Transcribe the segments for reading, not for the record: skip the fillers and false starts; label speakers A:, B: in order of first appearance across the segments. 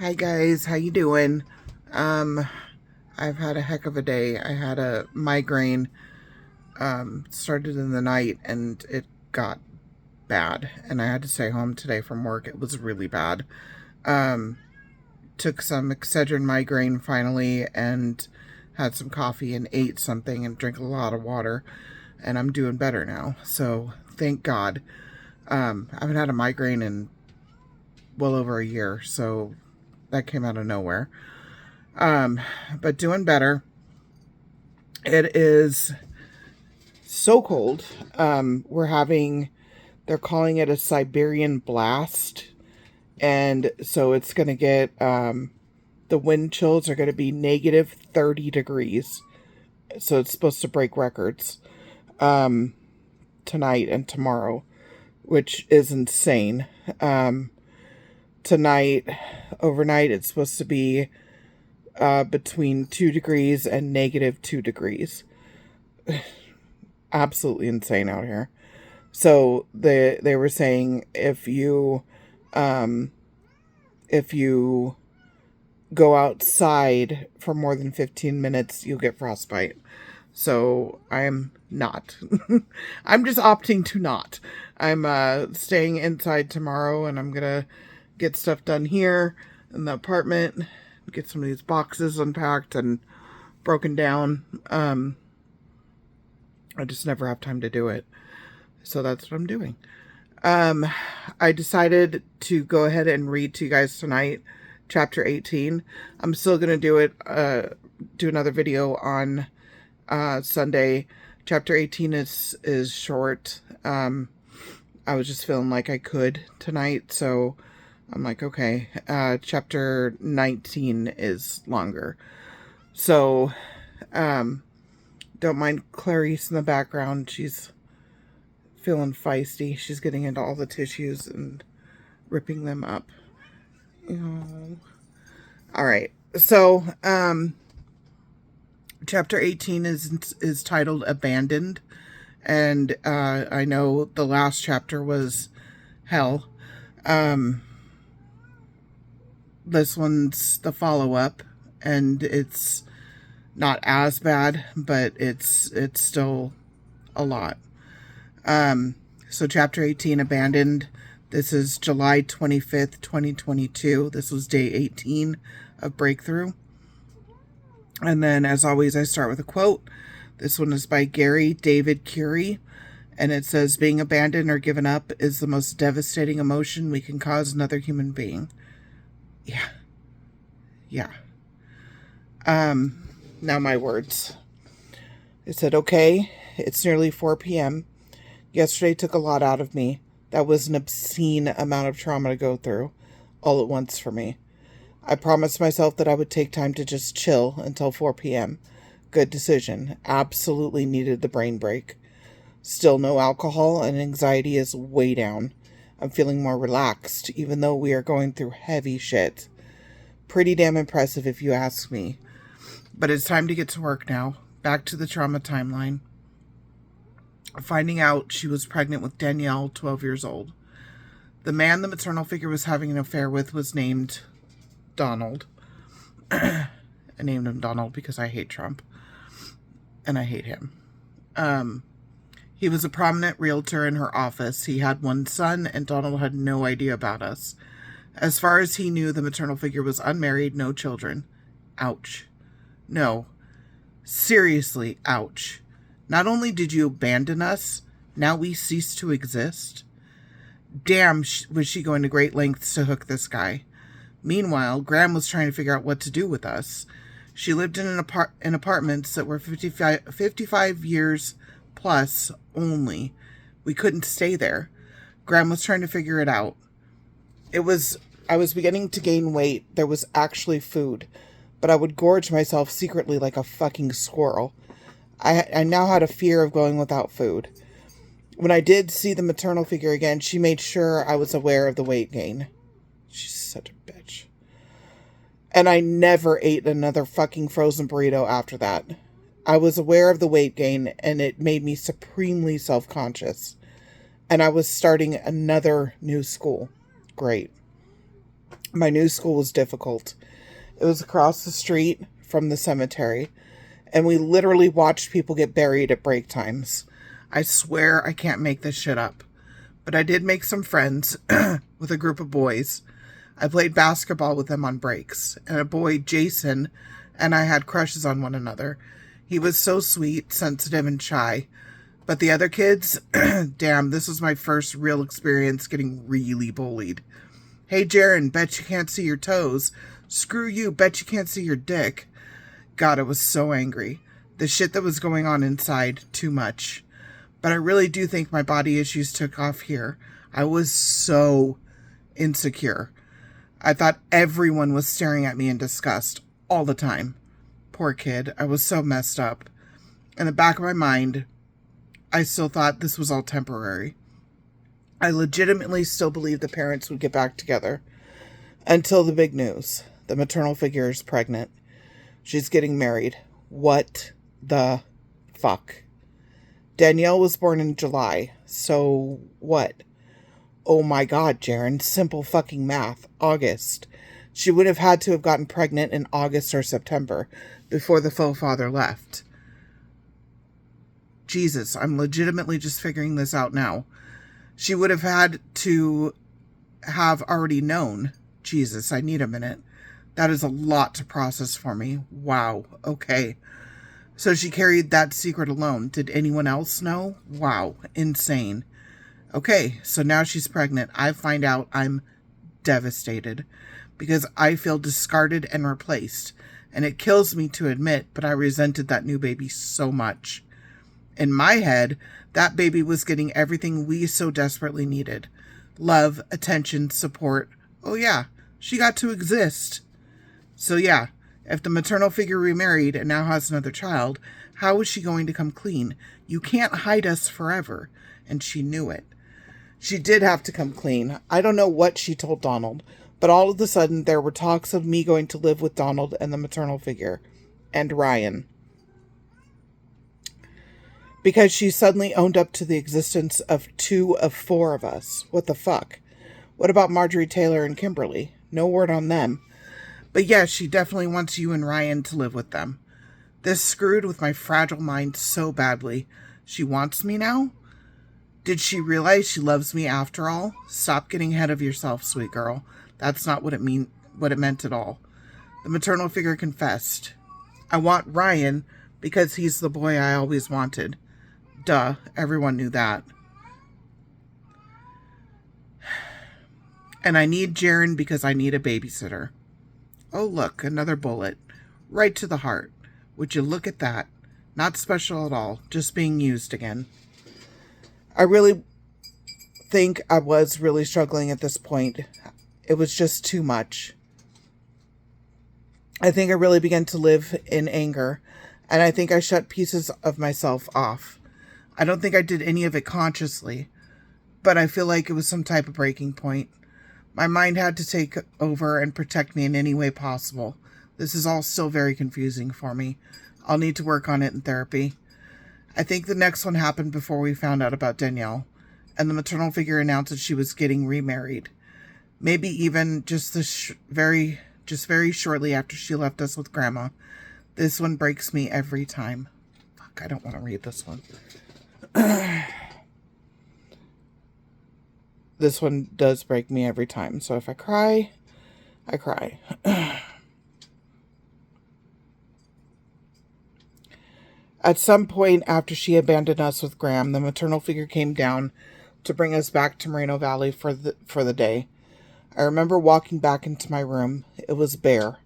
A: Hi guys, how you doing? Um, I've had a heck of a day. I had a migraine, started in the night and it got bad and I had to stay home today from work. It was really bad. Um, Took some Excedrin migraine finally and had some coffee and ate something and drank a lot of water and I'm doing better now. So thank God. I haven't had a migraine in well over a year, so that came out of nowhere. Um, but doing better. It is so cold. They're calling it a Siberian blast. And so it's going to get, the wind chills are going to be negative 30 degrees. So it's supposed to break records, um, tonight and tomorrow, which is insane. Um, Tonight, overnight, it's supposed to be, between 2 degrees and negative 2 degrees. Absolutely insane out here. So they were saying um if you go outside for more than 15 minutes, you'll get frostbite. So I am not. I'm just opting to not. I'm staying inside tomorrow and I'm going to get stuff done here in the apartment, get some of these boxes unpacked and broken down. I just never have time to do it. So that's what I'm doing. Um, I decided to go ahead and read to you guys tonight, chapter 18. I'm still going to do another video on, Sunday. Chapter 18 is short. I was just feeling like I could tonight, so I'm like, okay. Chapter 19 is longer. So, um, don't mind Clarice in the background. She's feeling feisty. She's getting into all the tissues and ripping them up. Oh. All right. So, chapter 18 is titled Abandoned, and I know the last chapter was Hell. Um, this one's the follow-up, and it's not as bad, but it's still a lot. So chapter 18, Abandoned. This is July 25th, 2022. This was day 18 of Breakthrough. And then, as always, I start with a quote. This one is by Gary David Curie, and it says, "Being abandoned or given up is the most devastating emotion we can cause another human being." Yeah. Yeah. Now my words. It said, "Okay, it's nearly 4 p.m. Yesterday took a lot out of me. That was an obscene amount of trauma to go through, all at once for me. I promised myself that I would take time to just chill until 4 p.m. Good decision. Absolutely needed the brain break. Still no alcohol and anxiety is way down. I'm feeling more relaxed, even though we are going through heavy shit. Pretty damn impressive if you ask me. But it's time to get to work now. Back to the trauma timeline. Finding out she was pregnant with Danielle, 12 years old. The man the maternal figure was having an affair with was named Donald." I named him Donald because I hate Trump. And I hate him. He was a prominent realtor in her office. He had one son, and Donald had no idea about us. As far as he knew, the maternal figure was unmarried, no children. Ouch. No. Seriously, ouch. Not only did you abandon us, now we cease to exist. Damn, was she going to great lengths to hook this guy. Meanwhile, Graham was trying to figure out what to do with us. She lived in apartments that were 55 years plus only. We couldn't stay there. Graham was trying to figure it out. I was beginning to gain weight. There was actually food, but I would gorge myself secretly like a fucking squirrel. I now had a fear of going without food. When I did see the maternal figure again, she made sure I was aware of the weight gain. She's such a bitch. And I never ate another fucking frozen burrito after that. I was aware of the weight gain, and it made me supremely self-conscious. And I was starting another new school. Great. My new school was difficult. It was across the street from the cemetery, and we literally watched people get buried at break times. I swear I can't make this shit up. But I did make some friends with a group of boys. I played basketball with them on breaks, and a boy, Jason, and I had crushes on one another. He was so sweet, sensitive, and shy. But the other kids, damn, this was my first real experience getting really bullied. Hey, Jaren, bet you can't see your toes. Screw you, bet you can't see your dick. God, I was so angry. The shit that was going on inside, too much. But I really do think my body issues took off here. I was so insecure. I thought everyone was staring at me in disgust all the time. Poor kid, I was so messed up. In the back of my mind, I still thought this was all temporary. I legitimately still believed the parents would get back together. Until the big news. The maternal figure is pregnant. She's getting married. What the fuck? Danielle was born in July. So what? Oh my god, Jaren. Simple fucking math. August. She would have had to have gotten pregnant in August or September before the faux father left. Jesus, I'm legitimately just figuring this out now. She would have had to have already known. Jesus, I need a minute. That is a lot to process for me. Wow. Okay. So she carried that secret alone. Did anyone else know? Wow. Insane. Okay, so now she's pregnant. I find out I'm devastated because I feel discarded and replaced. And it kills me to admit, but I resented that new baby so much. In my head, that baby was getting everything we so desperately needed. Love, attention, support. Oh yeah, she got to exist. So yeah, if the maternal figure remarried and now has another child, how is she going to come clean? You can't hide us forever. And she knew it. She did have to come clean. I don't know what she told Donald, but all of a sudden there were talks of me going to live with Donald and the maternal figure. And Ryan. Because she suddenly owned up to the existence of 2 of 4 of us. What the fuck? What about Marjorie Taylor and Kimberly? No word on them. But yes, she definitely wants you and Ryan to live with them. This screwed with my fragile mind so badly. She wants me now? Did she realize she loves me after all? Stop getting ahead of yourself, sweet girl. That's not what it meant at all. The maternal figure confessed. I want Ryan because he's the boy I always wanted. Duh, everyone knew that. And I need Jaren because I need a babysitter. Oh look, another bullet. Right to the heart. Would you look at that? Not special at all, just being used again. I really think I was really struggling at this point. It was just too much. I think I really began to live in anger, and I think I shut pieces of myself off. I don't think I did any of it consciously, but I feel like it was some type of breaking point. My mind had to take over and protect me in any way possible. This is all still very confusing for me. I'll need to work on it in therapy. I think the next one happened before we found out about Danielle, and the maternal figure announced that she was getting remarried. Maybe even just very shortly after she left us with Grandma. This one breaks me every time. Fuck, I don't want to read this one. This one does break me every time. So if I cry, I cry. At some point after she abandoned us with Graham, the maternal figure came down to bring us back to Moreno Valley for the day. I remember walking back into my room. It was bare.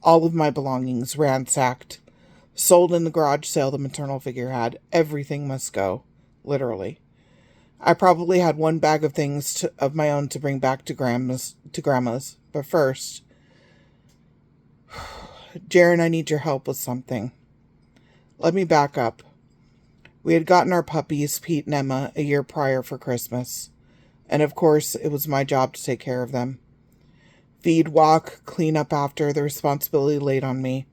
A: All of my belongings ransacked. Sold in the garage sale the maternal figure had. Everything must go. Literally. I probably had one bag of things of my own to bring back to Grandma's. But first, Jaren, I need your help with something. Let me back up. We had gotten our puppies, Pete and Emma, a year prior for Christmas. And of course, it was my job to take care of them. Feed, walk, clean up after, the responsibility laid on me.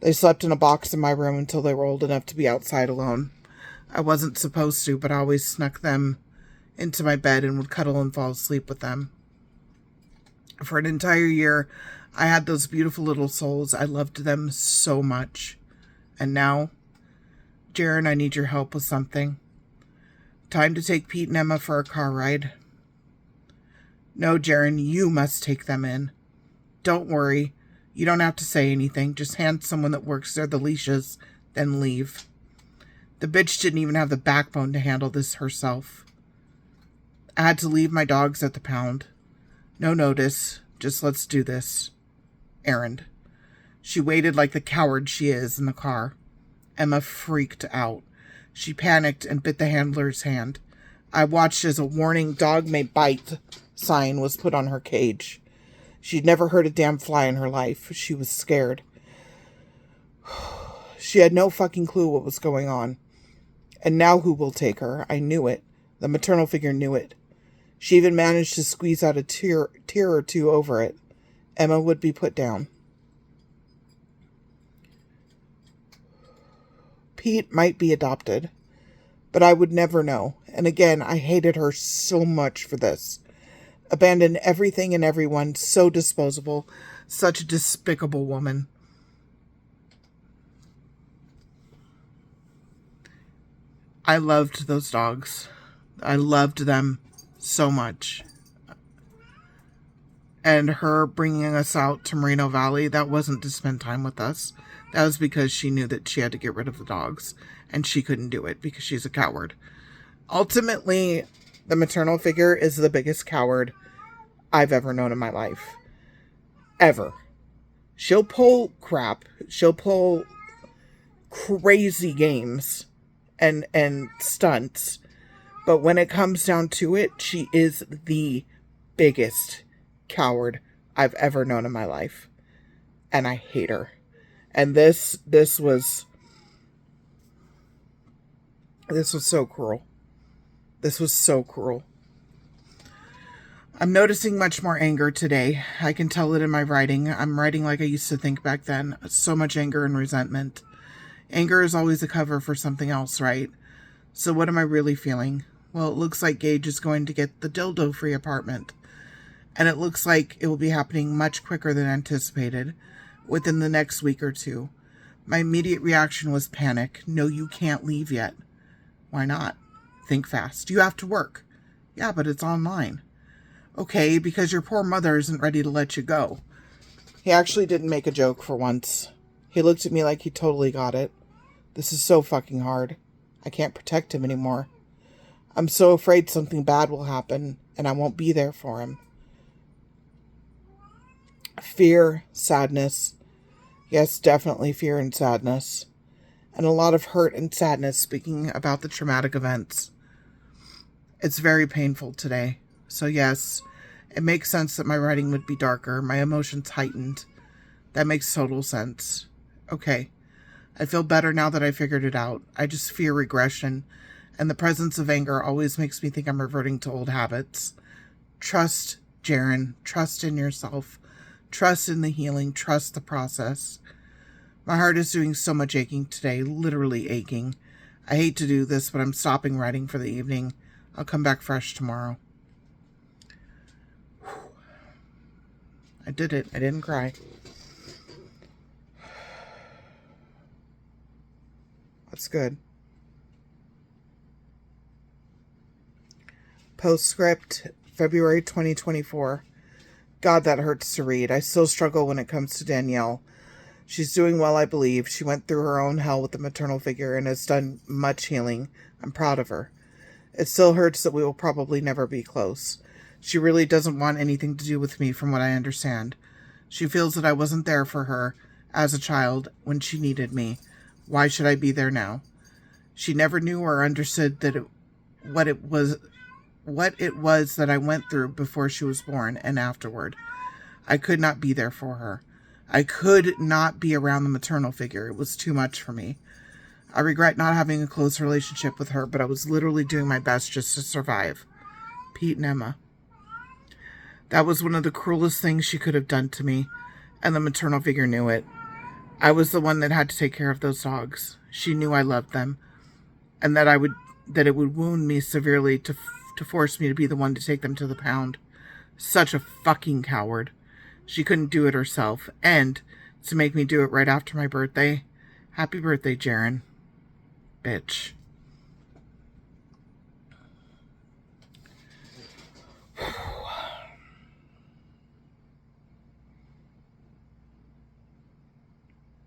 A: They slept in a box in my room until they were old enough to be outside alone. I wasn't supposed to, but I always snuck them into my bed and would cuddle and fall asleep with them. For an entire year, I had those beautiful little souls. I loved them so much. And now, Jaren, I need your help with something. Time to take Pete and Emma for a car ride. No, Jaren, you must take them in. Don't worry. You don't have to say anything. Just hand someone that works there the leashes, then leave. The bitch didn't even have the backbone to handle this herself. I had to leave my dogs at the pound. No notice. Just let's do this. Errand. She waited like the coward she is in the car. Emma freaked out. She panicked and bit the handler's hand. I watched as a warning dog may bite sign was put on her cage. She'd never heard a damn fly in her life. She was scared. She had no fucking clue what was going on. And now who will take her? I knew it. The maternal figure knew it. She even managed to squeeze out a tear or two over it. Emma would be put down. Pete might be adopted, but I would never know. And again, I hated her so much for this. Abandoned everything and everyone, so disposable, such a despicable woman. I loved those dogs. I loved them so much. And her bringing us out to Moreno Valley, that wasn't to spend time with us. That was because she knew that she had to get rid of the dogs. And she couldn't do it because she's a coward. Ultimately, the maternal figure is the biggest coward I've ever known in my life. Ever. She'll pull crap. She'll pull crazy games and stunts. But when it comes down to it, she is the biggest coward I've ever known in my life. And I hate her. And this was so cruel. This was so cruel. I'm noticing much more anger today. I can tell it in my writing. I'm writing like I used to think back then. So much anger and resentment. Anger is always a cover for something else, right? So what am I really feeling? Well, it looks like Gage is going to get the dildo-free apartment. And it looks like it will be happening much quicker than anticipated, within the next week or two. My immediate reaction was panic. No, you can't leave yet. Why not? Think fast. You have to work. Yeah, but it's online. Okay, because your poor mother isn't ready to let you go. He actually didn't make a joke for once. He looked at me like he totally got it. This is so fucking hard. I can't protect him anymore. I'm so afraid something bad will happen, and I won't be there for him. Fear, sadness. Yes, definitely fear and sadness. And a lot of hurt and sadness speaking about the traumatic events. It's very painful today. So yes, it makes sense that my writing would be darker, my emotions heightened. That makes total sense. Okay, I feel better now that I figured it out. I just fear regression, and the presence of anger always makes me think I'm reverting to old habits. Trust, Jaren. Trust in yourself. Trust in the healing. Trust the process. My heart is doing so much aching today, literally aching. I hate to do this, but I'm stopping writing for the evening. I'll come back fresh tomorrow. I did it. I didn't cry. That's good. Postscript, February 2024. God, that hurts to read. I still struggle when it comes to Danielle. She's doing well, I believe. She went through her own hell with the maternal figure and has done much healing. I'm proud of her. It still hurts that we will probably never be close. She really doesn't want anything to do with me from what I understand. She feels that I wasn't there for her as a child when she needed me. Why should I be there now? She never knew or understood what it was that I went through before she was born and afterward. I could not be there for her. I could not be around the maternal figure. It was too much for me. I regret not having a close relationship with her, but I was literally doing my best just to survive. Pete and Emma. That was one of the cruelest things she could have done to me, and the maternal figure knew it. I was the one that had to take care of those dogs. She knew I loved them, and that it would wound me severely to force me to be the one to take them to the pound. Such a fucking coward. She couldn't do it herself. And to make me do it right after my birthday. Happy birthday, Jaren. Bitch.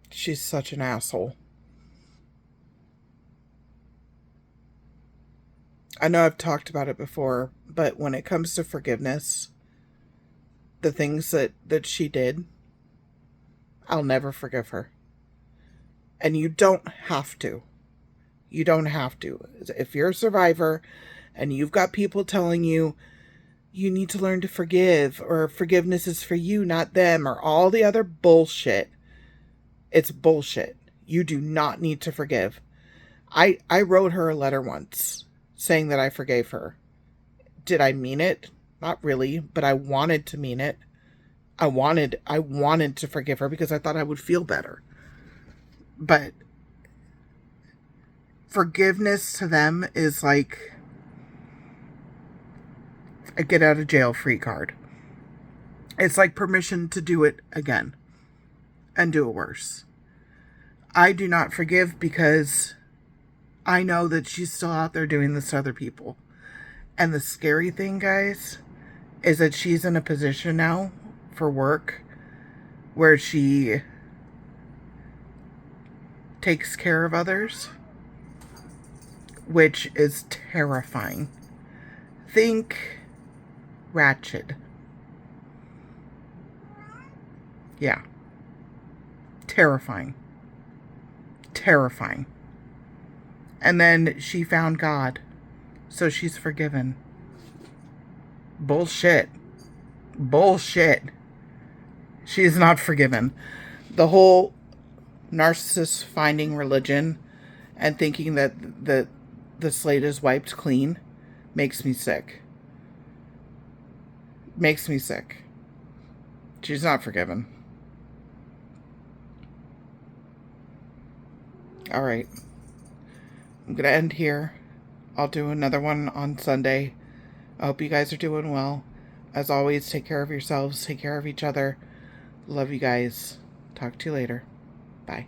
A: She's such an asshole. I know I've talked about it before, but when it comes to forgiveness, the things that she did, I'll never forgive her. And you don't have to. You don't have to. If you're a survivor and you've got people telling you, you need to learn to forgive, or forgiveness is for you, not them, or all the other bullshit, it's bullshit. You do not need to forgive. I wrote her a letter once saying that I forgave her. Did I mean it? Not really, but I wanted to mean it. I wanted to forgive her because I thought I would feel better. But forgiveness to them is like a get out of jail free card. It's like permission to do it again and do it worse. I do not forgive because I know that she's still out there doing this to other people. And the scary thing, guys, is that she's in a position now for work where she takes care of others, which is terrifying. Think Ratched. Yeah. Terrifying. Terrifying. And then she found God, so she's forgiven. Bullshit. Bullshit. She is not forgiven. The whole narcissist finding religion and thinking that the slate is wiped clean makes me sick. Makes me sick. She's not forgiven. All right. I'm going to end here. I'll do another one on Sunday. I hope you guys are doing well. As always, take care of yourselves. Take care of each other. Love you guys. Talk to you later. Bye.